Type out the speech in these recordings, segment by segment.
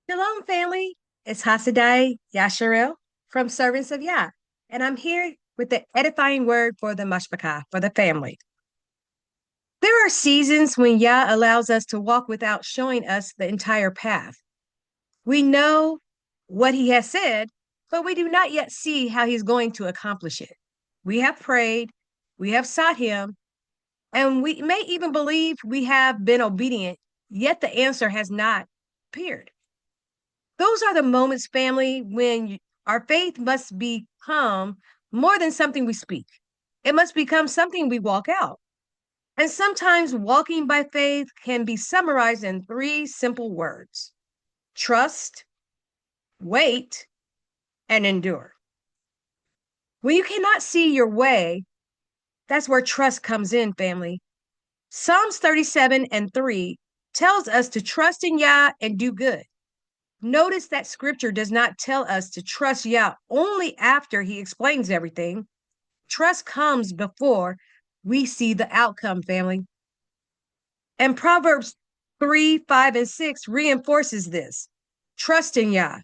Shalom, family. It's Hasadai Yasharel from Servants of Yah, and I'm here with the edifying word for the Mashpakah, for the family. There are seasons when Yah allows us to walk without showing us the entire path. We know what He has said, but we do not yet see how He's going to accomplish it. We have prayed, we have sought Him, and we may even believe we have been obedient, yet the answer has not appeared. Those are the moments, family, when our faith must become more than something we speak. It must become something we walk out. And sometimes walking by faith can be summarized in three simple words: trust, wait, and endure. When you cannot see your way, that's where trust comes in, family. Psalms 37:3 tells us to trust in Yah and do good. Notice that scripture does not tell us to trust Yah only after he explains everything. Trust comes before we see the outcome, family. And Proverbs 3:5-6 reinforces this. Trust in Yah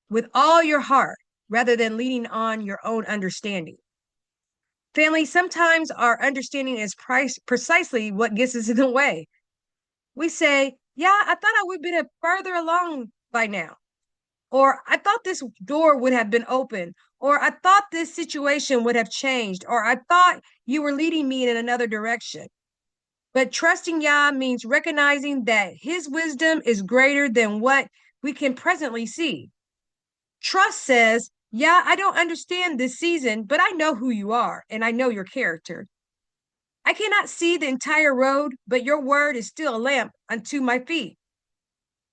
with all your heart rather than leaning on your own understanding. Family, sometimes our understanding is precisely what gets us in the way. We say, yeah, I thought I would have been further along by now. Or I thought this door would have been open, or I thought this situation would have changed, or I thought you were leading me in another direction. But trusting Yah means recognizing that his wisdom is greater than what we can presently see. Trust says, yeah, I don't understand this season, but I know who you are and I know your character. I cannot see the entire road, but your word is still a lamp unto my feet.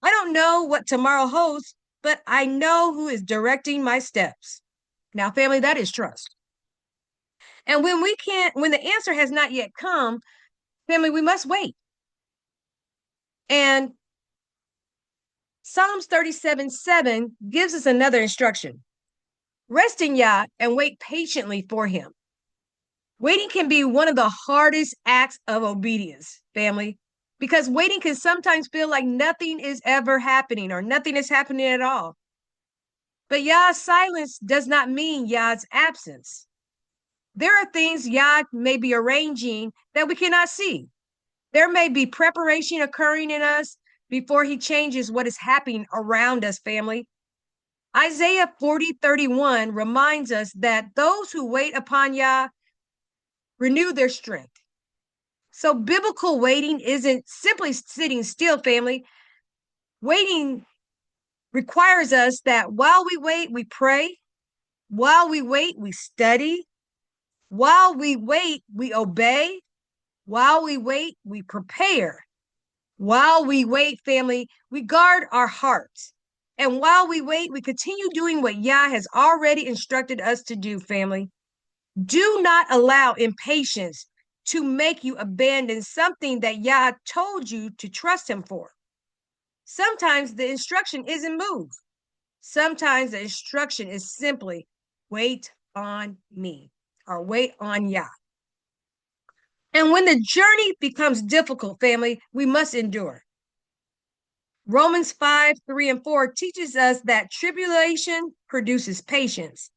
I don't know what tomorrow holds, but I know who is directing my steps. Now, family, that is trust. And when the answer has not yet come, family, we must wait. And Psalms 37:7 gives us another instruction. Rest in Yah and wait patiently for him. Waiting can be one of the hardest acts of obedience, family, because waiting can sometimes feel like nothing is ever happening or nothing is happening at all. But Yah's silence does not mean Yah's absence. There are things Yah may be arranging that we cannot see. There may be preparation occurring in us before he changes what is happening around us, family. Isaiah 40:31 reminds us that those who wait upon Yah renew their strength. So biblical waiting isn't simply sitting still, family. Waiting requires us that while we wait, we pray. While we wait, we study. While we wait, we obey. While we wait, we prepare. While we wait, family, we guard our hearts. And while we wait, we continue doing what Yah has already instructed us to do, family. Do not allow impatience to make you abandon something that Yah told you to trust him for. Sometimes the instruction isn't move. Sometimes the instruction is simply wait on me or wait on Yah. And when the journey becomes difficult, family, we must endure. Romans 5:3-4 teaches us that tribulation produces patience.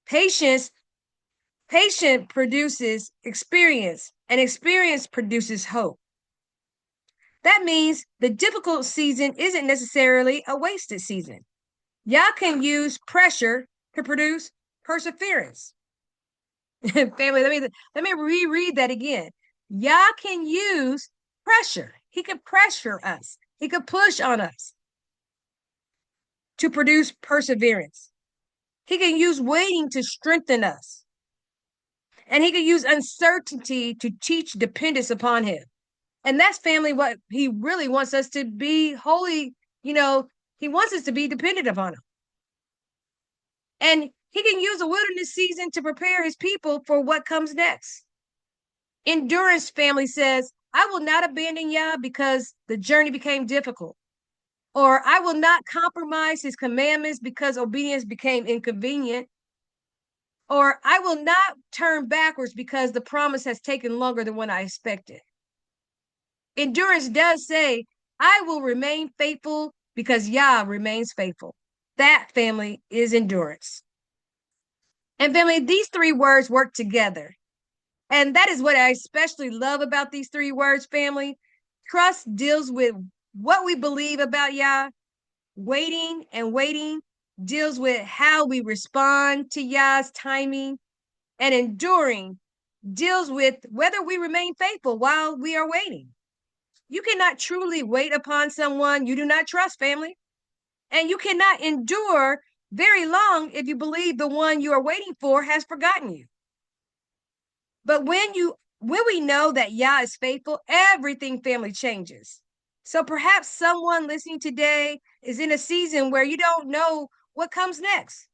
Patience produces experience, and experience produces hope. That means the difficult season isn't necessarily a wasted season. Y'all can use pressure to produce perseverance. Family, let me reread that again. Yah can use pressure. He can pressure us. He can push on us to produce perseverance. He can use waiting to strengthen us. And he can use uncertainty to teach dependence upon him. And that's, family, what he really wants us to be wholly, he wants us to be dependent upon him. And he can use a wilderness season to prepare his people for what comes next. Endurance, family, says, I will not abandon Yah because the journey became difficult. Or I will not compromise his commandments because obedience became inconvenient. Or I will not turn backwards because the promise has taken longer than what I expected. Endurance does say, I will remain faithful because Yah remains faithful. That, family, is endurance. And family, these three words work together. And that is what I especially love about these three words, family. Trust deals with what we believe about Yah. Waiting deals with how we respond to Yah's timing. And enduring deals with whether we remain faithful while we are waiting. You cannot truly wait upon someone you do not trust, family. And you cannot endure very long if you believe the one you are waiting for has forgotten you. But when we know that Yah is faithful, everything, family, changes. So perhaps someone listening today is in a season where you don't know what comes next.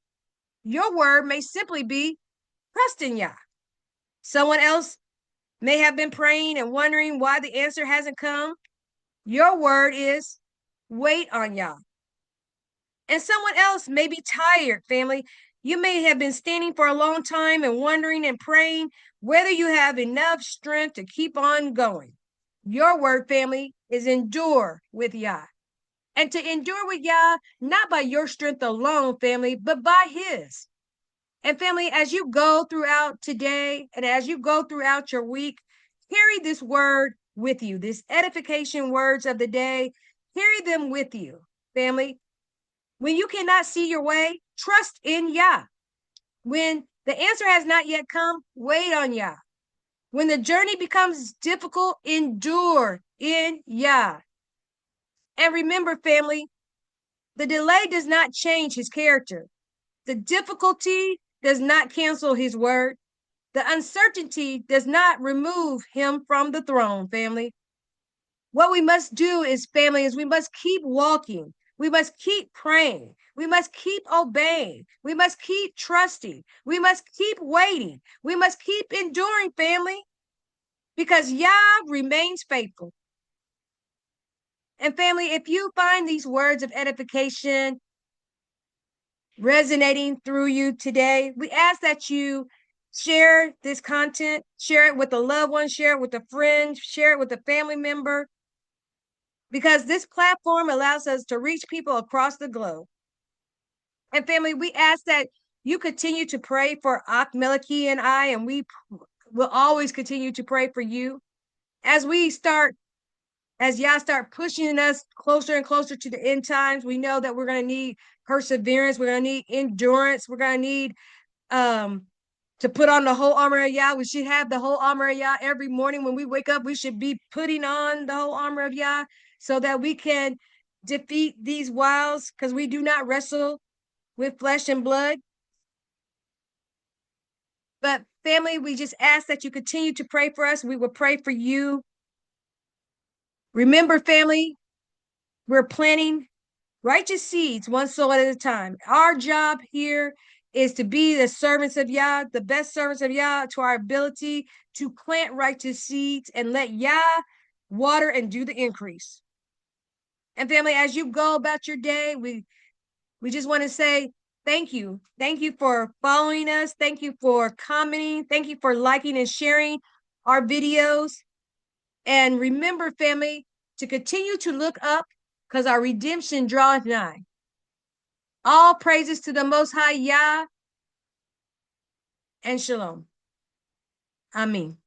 Your word may simply be trust in Yah. Someone else may have been praying and wondering why the answer hasn't come. Your word is wait on Yah. And someone else may be tired, family. You may have been standing for a long time and wondering and praying whether you have enough strength to keep on going. Your word, family, is endure with Yah. And to endure with Yah, not by your strength alone, family, but by His. And family, as you go throughout today and as you go throughout your week, carry this word with you, this edification words of the day, carry them with you, family. When you cannot see your way, trust in Yah. When the answer has not yet come, wait on Yah. When the journey becomes difficult, endure in Yah. And remember, family, the delay does not change His character. The difficulty does not cancel His word. The uncertainty does not remove Him from the throne, family. What we must do is, family, is we must keep walking. We must keep praying. We must keep obeying. We must keep trusting. We must keep waiting. We must keep enduring, family, because Yah remains faithful. And family, if you find these words of edification resonating through you today, we ask that you share this content, share it with a loved one, share it with a friend, share it with a family member, because this platform allows us to reach people across the globe. And family, we ask that you continue to pray for Meliki and I, and we will always continue to pray for you as Yah start pushing us closer and closer to the end times. We know that we're going to need perseverance. We're going to need endurance. We're going to need to put on the whole armor of Yah. We should have the whole armor of Yah every morning when we wake up. We should be putting on the whole armor of Yah so that we can defeat these wiles, because we do not wrestle with flesh and blood. But family, we just ask that you continue to pray for us. We will pray for you. Remember, family, we're planting righteous seeds, one soul at a time. Our job here is to be the servants of Yah, the best servants of Yah, to our ability to plant righteous seeds and let Yah water and do the increase. And family, as you go about your day, we just want to say thank you. Thank you for following us. Thank you for commenting. Thank you for liking and sharing our videos. And remember, family, to continue to look up, because our redemption draweth nigh. All praises to the Most High Yah, and Shalom. Amen.